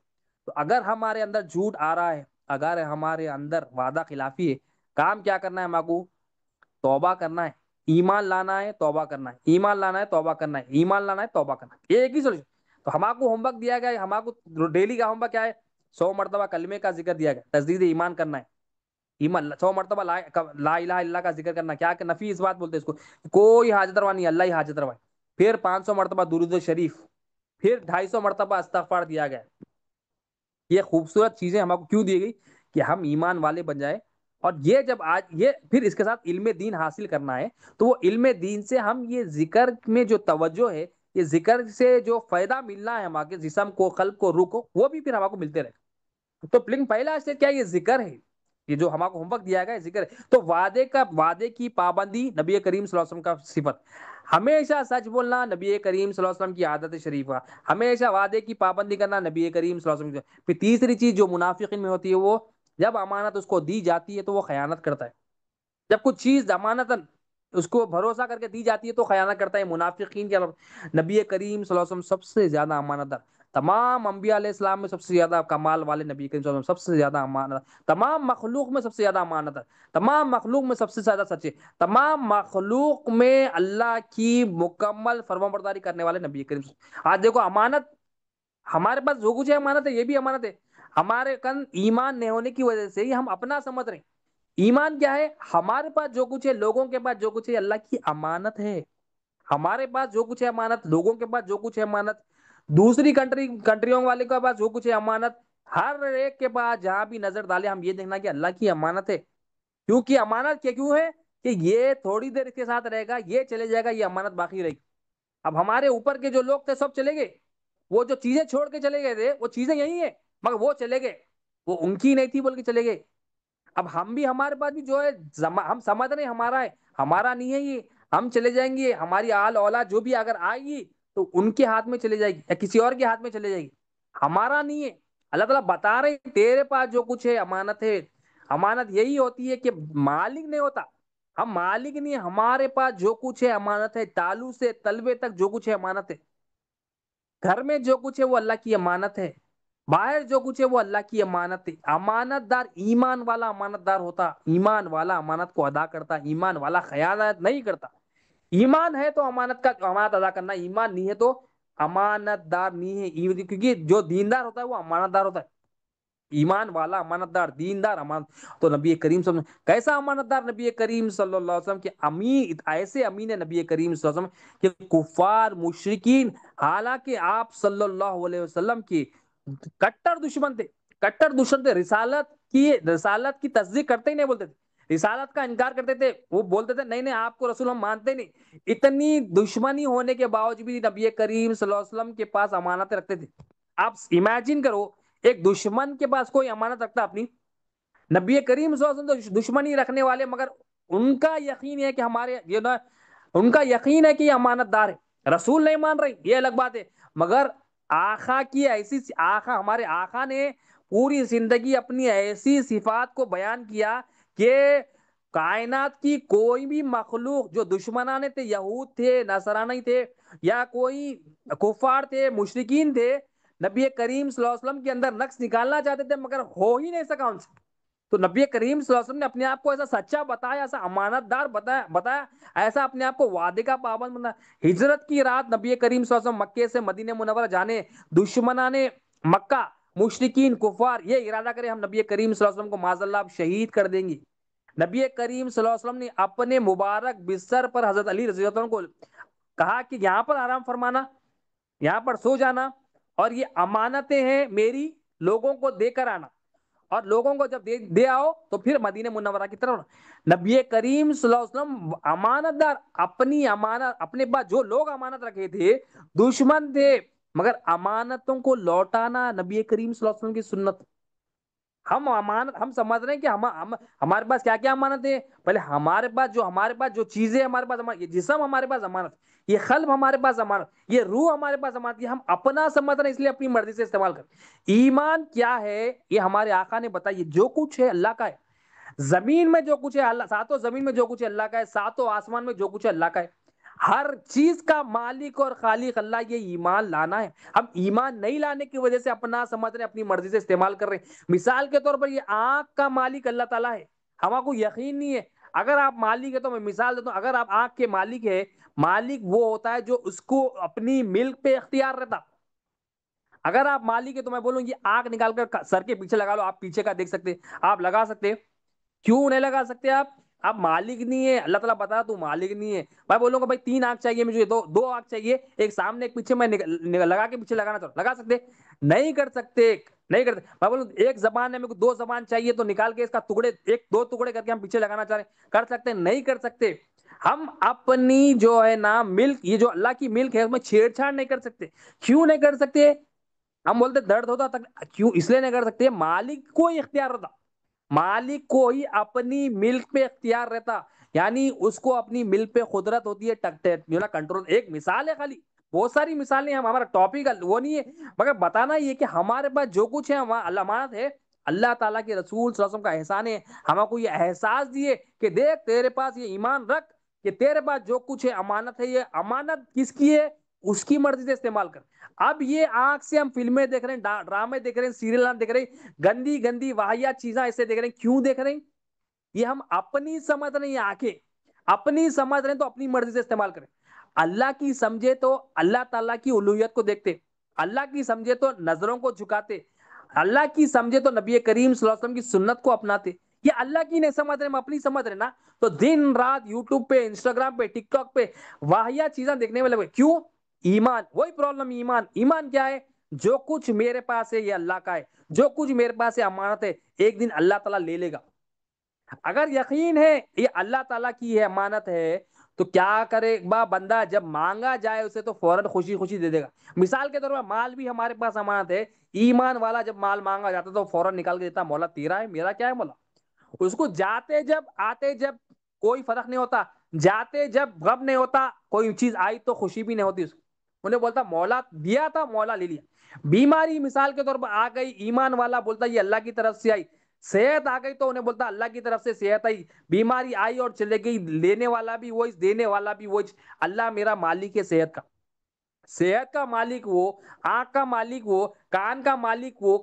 S1: تو اگر ہمارے اندر جھوٹ آ رہا ہے، اگر ہمارے اندر وعدہ خلافی ہے، کام کیا کرنا ہے؟ ہمارے توبہ کرنا ہے، ایمان لانا ہے، توبہ کرنا ہے، ایمان لانا ہے، توبہ کرنا ہے، ایمان لانا ہے، توبہ کرنا ہے، ایک ہی سولوشن۔ تو ہمارے کو ہوم ورک دیا گیا ہے، ہمارے کو ڈیلی کا ہوم ورک کیا ہے؟ 100 مرتبہ کلمے کا ذکر دیا گیا، تجدید ایمان کرنا ہے، ایمان 100 مرتبہ لا الہ الا اللہ کا ذکر کرنا، کیا کہ نفی اس بات بولتے ہیں اس کو، کوئی حاجت روا نہیں، اللہ ہی حاجت روا ہے۔ پھر 500 مرتبہ درود شریف، پھر 250 مرتبہ استغفار دیا گیا۔ یہ خوبصورت چیزیں ہم کو کیوں دی گئی؟ کہ ہم ایمان والے بن جائے۔ اور یہ جب آج یہ پھر اس کے ساتھ علم دین حاصل کرنا ہے، تو وہ علم دین سے ہم یہ ذکر میں جو توجہ ہے، یہ ذکر سے جو فائدہ ملنا ہے ہمارے جسم کو، قلب کو، روح کو، وہ بھی پھر ہمارے کو ملتے رہے۔ تو پہلا اسٹیج کیا ہے؟ یہ ذکر ہے، یہ جو ہمارے کو ہوم ورک دیا گیا ہے ذکر ہے۔ تو وعدے کی پابندی نبی کریم صلی اللہ علیہ وسلم کا صفت، ہمیشہ سچ بولنا نبی کریم صلی اللہ علیہ وسلم کی عادت شریفہ، ہمیشہ وعدے کی پابندی کرنا نبی کریم صلی اللہ علیہ وسلم کی۔ پھر تیسری چیز جو منافقین میں ہوتی ہے، وہ جب امانت اس کو دی جاتی ہے تو وہ خیانت کرتا ہے۔ جب کچھ چیز امانتاً اس کو بھروسہ کر کے دی جاتی ہے تو خیانت کرتا ہے، منافقین کے علاوہ۔ نبی کریم صلی اللہ علیہ وسلم سب سے زیادہ امانت دار، تمام انبیاء علیہ السلام میں سب سے زیادہ کمال والے نبی کریم صلی اللہ علیہ وسلم سب سے زیادہ امانت، تمام مخلوق میں سب سے زیادہ امانت ہے، تمام مخلوق میں سب سے زیادہ سچے، تمام مخلوق میں اللہ کی مکمل فرمانبرداری کرنے والے نبی کریم صلی اللہ علیہ وسلم۔ آج دیکھو امانت، ہمارے پاس جو کچھ ہے امانت ہے، یہ بھی امانت ہے، ہمارے کن ایمان نہیں ہونے کی وجہ سے ہی ہم اپنا سمجھ رہے ہیں۔ ایمان کیا ہے؟ ہمارے پاس جو کچھ ہے، لوگوں کے پاس جو کچھ ہے، اللہ کی امانت ہے۔ ہمارے پاس جو کچھ ہے امانت، لوگوں کے پاس جو کچھ ہے امانت، دوسری کنٹریوں والے کے پاس جو کچھ ہے امانت، ہر ایک کے پاس جہاں بھی نظر ڈالے ہم یہ دیکھنا کہ اللہ کی امانت ہے۔ کیونکہ امانت کیوں ہے؟ کہ یہ تھوڑی دیر اس کے ساتھ رہے گا، یہ چلے جائے گا، یہ امانت باقی رہے گی۔ اب ہمارے اوپر کے جو لوگ تھے سب چلے گئے، وہ جو چیزیں چھوڑ کے چلے گئے تھے وہ چیزیں یہی ہیں، مگر وہ چلے گئے، وہ ان کی نہیں تھی بول کے چلے گئے۔ اب ہم بھی، ہمارے پاس بھی جو ہے، ہم سمجھ رہے ہیں ہمارا ہے، ہمارا نہیں ہے یہ، ہم چلے جائیں گے، ہماری آل اولاد جو بھی اگر آئے گی تو ان کے ہاتھ میں چلے جائے گی یا کسی اور کے ہاتھ میں چلے جائے گی، ہمارا نہیں ہے۔ اللہ تعالیٰ بتا رہے ہیں تیرے پاس جو کچھ ہے امانت ہے۔ امانت یہی ہوتی ہے کہ مالک نہیں ہوتا، ہم مالک نہیں ہیں، ہمارے پاس جو کچھ ہے امانت ہے، تالو سے تلوے تک جو کچھ ہے امانت ہے، گھر میں جو کچھ ہے وہ اللہ کی امانت ہے، باہر جو کچھ ہے وہ اللہ کی امانت ہے۔ امانت دار ایمان والا امانت دار ہوتا، ایمان والا امانت کو ادا کرتا، ایمان والا خیانت نہیں کرتا۔ ایمان ہے تو امانت ادا کرنا، ایمان نہیں ہے تو امانت دار نہیں ہے، کیونکہ جو دیندار ہوتا ہے وہ امانت دار ہوتا ہے، ایمان والا امانت دار، دیندار امانت۔ تو نبی کریم صلی اللہ علیہ وسلم کیسا امانت دار؟ نبی کریم صلی اللہ علیہ وسلم کے امین، ایسے امین ہے نبی کریم صلی اللہ علیہ وسلم کہ کفار مشرکین، حالانکہ آپ صلی اللہ علیہ وسلم کی کٹر دشمن تھے، کٹر دشمن تھے، رسالت کی تصدیق کرتے ہی نہیں بولتے تھے، رسالت کا انکار کرتے تھے، وہ بولتے تھے نہیں نہیں آپ کو رسول ہم مانتے نہیں۔ اتنی دشمنی ہونے کے باوجود بھی نبی کریم صلی اللہ علیہ وسلم کے پاس امانتیں رکھتے تھے۔ آپ امیجن کرو، ایک دشمن کے پاس کوئی امانت رکھتا اپنی، نبی کریم صلی اللہ علیہ وسلم تو دشمنی رکھنے والے، مگر ان کا یقین ہے کہ ان کا یقین ہے کہ یہ امانت دار ہے، رسول نہیں مان رہے یہ الگ بات ہے، مگر آقا کی ایسی، ہمارے آقا نے پوری زندگی اپنی ایسی صفات کو بیان کیا کہ کائنات کی کوئی بھی مخلوق جو دشمنانے تھے، یہود تھے، نصرانی تھے، یا کوئی کفار تھے، مشرکین تھے، نبی کریم صلی اللہ علیہ وسلم کے اندر نقص نکالنا چاہتے تھے مگر ہو ہی نہیں سکا ان سے۔ تو نبی کریم صلی اللہ علیہ وسلم نے اپنے آپ کو ایسا سچا بتایا، ایسا امانت دار بتایا، ایسا اپنے آپ کو وعدے کا پابند بنایا۔ ہجرت کی رات نبی کریم صلی اللہ علیہ وسلم مکے سے مدینہ منورہ جانے، دشمنان مکہ، مشرکین کفار یہ ارادہ کرے ہم نبی کریم صلی اللہ علیہ وسلم کو معاذ اللہ شہید کر دیں گے، نبی کریم صلی اللہ علیہ وسلم نے اپنے مبارک بستر پر حضرت علی رضی اللہ عنہ کو کہا کہ یہاں پر آرام فرمانا، یہاں پر سو جانا، اور یہ امانتیں ہیں میری، لوگوں کو دے کر آنا، اور لوگوں کو جب دے آؤ تو پھر مدینہ منورہ کی طرف۔ نبی کریم صلی اللہ علیہ وسلم امانت دار، اپنی امانت اپنے پاس جو لوگ امانت رکھے تھے دشمن تھے، مگر امانتوں کو لوٹانا نبی کریم صلی اللہ علیہ وسلم کی سنت۔ ہم سمجھ رہے ہیں کہ ہمارے پاس کیا کیا امانت ہے، پہلے ہمارے پاس جو چیزیں ہمارے پاس امانت، یہ جسم ہمارے پاس امانت، یہ قلب ہمارے پاس امانت، یہ روح ہمارے پاس امانت، یہ ہم اپنا سمجھ رہے ہیں اس لیے اپنی مرضی سے استعمال کر۔ ایمان کیا ہے یہ ہمارے آقا نے بتایا، جو کچھ ہے اللہ کا ہے، زمین میں جو کچھ ہے اللہ، ساتوں زمین میں جو کچھ ہے اللہ کا ہے، ساتوں آسمان میں جو کچھ ہے اللہ کا ہے، ہر چیز کا مالک اور خالق اللہ، یہ ایمان لانا ہے۔ ہم ایمان نہیں لانے کی وجہ سے اپنا سمجھ رہے ہیں، اپنی مرضی سے استعمال کر رہے ہیں۔ مثال کے طور پر یہ آنکھ کا مالک اللہ تعالیٰ ہے، ہمارا کو یقین نہیں ہے، اگر آپ مالک ہے تو میں مثال دیتا ہوں، اگر آپ آنکھ کے مالک ہے، مالک وہ ہوتا ہے جو اس کو اپنی ملک پہ اختیار رہتا۔ اگر آپ مالک ہے تو میں بولوں یہ آنکھ نکال کر سر کے پیچھے لگا لو، آپ پیچھے کا دیکھ سکتے، آپ لگا سکتے، کیوں نہیں لگا سکتے آپ مالک نہیں ہے، اللہ تعالیٰ بتا تو مالک نہیں ہے۔ میں بولوں گا بھائی 3 آنکھ چاہیے مجھے، دو آنکھ چاہیے، ایک سامنے ایک پیچھے، میں لگا کے پیچھے لگانا چاہوں، لگا سکتے؟ نہیں کر سکتے، نہیں کرتے۔ میں بولوں ایک زبان ہے، میرے کو 2 زبان چاہیے، تو نکال کے اس کا ٹکڑے، ایک دو ٹکڑے کر کے ہم پیچھے لگانا چاہ رہے ہیں، کر سکتے؟ نہیں کر سکتے۔ ہم اپنی جو ہے نا ملک، یہ جو اللہ کی ملک ہے اس میں چھیڑ چھاڑ نہیں کر سکتے۔ کیوں نہیں کر سکتے؟ ہم بولتے درد ہوتا تک، کیوں اس لیے نہیں کر سکتے، مالک کو ہی اختیار ہوتا، مالک کو ہی اپنی ملک پہ اختیار رہتا، یعنی اس کو اپنی ملک پہ قدرت ہوتی ہے، کنٹرول۔ ایک مثال ہے خالی، بہت ساری مثالیں ہیں، ہمارا ٹاپک وہ نہیں ہے، مگر بتانا یہ کہ ہمارے پاس جو کچھ ہے امانت ہے، اللہ تعالیٰ کے رسول صلی اللہ علیہ وسلم کا احسان ہے، ہم کو یہ احساس دیے کہ دیکھ تیرے پاس یہ ایمان رکھ کہ تیرے پاس جو کچھ ہے امانت ہے، یہ امانت کس کی ہے؟ اس کی مرضی سے استعمال کر۔ اب یہ آنکھ سے ہم فلمیں دیکھ رہے ہیں، ڈرامے دیکھ رہے ہیں، سیریل دیکھ رہے ہیں، گندی گندی واہیات چیزیں ایسے دیکھ رہے ہیں، کیوں دیکھ رہے ہیں؟ یہ ہم اپنی سمجھ رہے ہیں، آنکھیں اپنی سمجھ رہے ہیں تو اپنی مرضی سے استعمال کریں۔ اللہ کی سمجھے تو اللہ تعالیٰ کی الوہیت کو دیکھتے، اللہ کی سمجھے تو نظروں کو جھکاتے، اللہ کی سمجھے تو نبی کریم صلی اللہ علیہ وسلم کی سنت کو اپناتے۔ یہ اللہ کی نہیں سمجھ رہے، ہم اپنی سمجھ رہے نا، تو دن رات یوٹیوب پہ، انسٹاگرام پہ، ٹک ٹاک پہ واہیا چیزیں دیکھنے میں لگے، کیوں؟ ایمان، وہی پرابلم، ایمان کیا ہے؟ جو کچھ میرے پاس ہے یہ اللہ کا ہے، جو کچھ میرے پاس ہے امانت ہے، ایک دن اللہ تعالیٰ لے لے گا۔ اگر یقین ہے یہ اللہ تعالیٰ کی ہے، امانت ہے، تو کیا کرے بندہ؟ جب مانگا جائے اسے تو فوراً خوشی خوشی دے دے گا۔ مثال کے طور پر مال بھی ہمارے پاس امانت ہے، ایمان والا جب مال مانگا جاتا تو فوراً نکال کے دیتا، مولا تیرا ہے، میرا کیا ہے مولا؟ اس کو جاتے جب آتے جب کوئی فرق نہیں ہوتا، جاتے جب غم نہیں ہوتا، کوئی چیز آئی تو خوشی بھی نہیں ہوتی اس کو، انہیں بولتا مولا دیا تھا، مولا لے لیا۔ بیماری مثال کے طور پر آ گئی، ایمان والا بولتا یہ اللہ کی طرف سے آئی، صحت آ گئی تو انہیں بولتا اللہ کی طرف سے صحت آئی، بیماری آئی اور چلے گئی، لینے والا بھی وہی، دینے والا بھی وہی، اللہ میرا مالک ہے صحت کا۔ صحت کا مالک وہ، آنکھ کا مالک وہ، کان کا مالک وہ،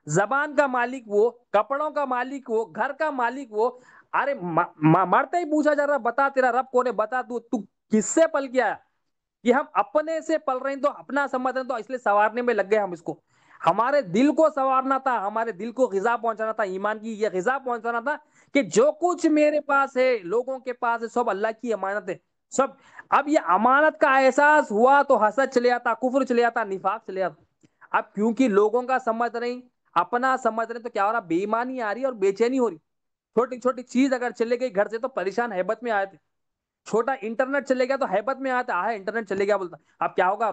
S1: زبان کا مالک وہ، کپڑوں کا مالک وہ، گھر کا مالک وہ۔ ارے مرتے ہی پوچھا جا رہا بتا تیرا رب کون ہے، بتا تو کس سے پل گیا؟ کہ ہم اپنے سے پل رہے ہیں تو اپنا سمجھ رہے ہیں، تو اس لیے سوارنے میں لگ گئے ہم اس کو۔ ہمارے دل کو سوارنا تھا، ہمارے دل کو غذا پہنچانا تھا، ایمان کی یہ غذا پہنچانا تھا کہ جو کچھ میرے پاس ہے، لوگوں کے پاس ہے، سب اللہ کی امانت ہے سب۔ اب یہ امانت کا احساس ہوا تو حسد چلے آتا، کفر چلے آتا، نفاق چلے آتا۔ اب کیونکہ لوگوں کا سمجھ رہی، اپنا سمجھ رہے، تو کیا ہو رہا، بے ایمانی آ رہی اور بے چینی ہو رہی۔ چھوٹی چھوٹی چیز اگر چلے گئی گھر سے تو پریشان ہیبت میں آئے تھے، چھوٹا انٹرنیٹ چلے گیا تو ہیبت میں آتا ہے انٹرنیٹ چلے گیا بولتا۔ اب کیا ہوگا،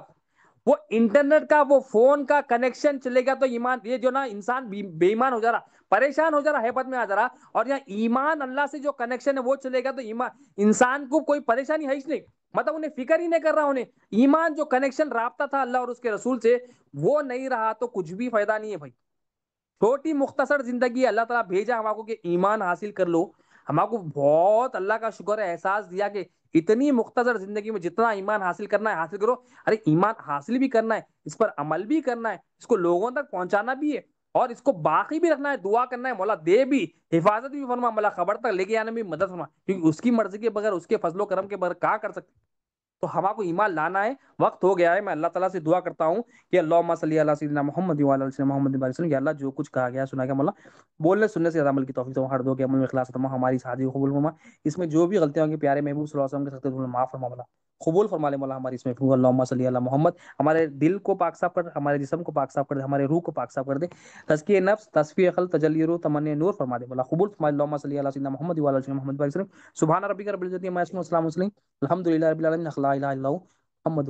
S1: وہ انٹرنیٹ کا، وہ فون کا کنیکشن چلے گا تو ایمان، یہ جو نا انسان بے ایمان ہو جا رہا، پریشان ہو جا رہا، ہیبت میں آ جا رہا، اور یہاں ایمان اللہ سے جو کنیکشن ہے وہ چلے گا تو ایمان، انسان کو کوئی پریشانی ہے ہی نہیں، مطلب انہیں فکر ہی نہیں کر رہا، انہیں ایمان جو کنیکشن رابطہ تھا اللہ اور اس کے رسول سے وہ نہیں رہا تو کچھ بھی فائدہ نہیں ہے بھائی۔ چھوٹی مختصر زندگی اللہ تعالیٰ بھیجا ہم کو کہ ایمان حاصل کر لو۔ ہم کو بہت اللہ کا شکر ہے، احساس دیا کہ اتنی مختصر زندگی میں جتنا ایمان حاصل کرنا ہے حاصل کرو۔ ارے ایمان حاصل بھی کرنا ہے، اس پر عمل بھی کرنا ہے، اس کو لوگوں تک پہنچانا بھی ہے، اور اس کو باقی بھی رکھنا ہے، دعا کرنا ہے مولا دے بھی، حفاظت بھی فرما، مولا خبر تک لے کے آنے میں مدد فرما، کیونکہ اس کی مرضی کے بغیر، اس کے فضل و کرم کے بغیر کہاں کر سکتے۔ تو ہم کو ایمان لانا ہے، وقت ہو گیا ہے۔ میں اللہ تعالیٰ سے دعا کرتا ہوں کہ اللہم صلی علی سیدنا محمد وعلی آل سیدنا محمد وسلم، یا اللہ جو کچھ کہا گیا سنا گیا مولا بولنے سننے سے زیادہ عمل کی توفیق ہر دو کہ عمل میں اخلاص تمام ہماری شادی قبول فرما۔ اس میں جو بھی غلطیاں ہوں گی پیارے محبوب صلی اللہ علیہ وسلم کے ساتھ معاف فرما مولا، قبول فرما لے مولا ہماری اس میں، اللہم صلی علی محمد۔ ہمارے دل کو پاک صاف کر، ہمارے جسم کو پاک صاف کر دے، ہمارے روح کو پاک صاف کر دے، تزکیہ نفس، تصفیہ عقل، تجلی روح، تمنا نور فرما دے مولا، قبول فرما، اللہم صلی علی سیدنا محمد وعلی آل سیدنا محمد وسلم۔ سبحان ربک رب العزت عما یصفون، وسلام الحمد للہ رب العالمین، لا الہ الا اللہ محمد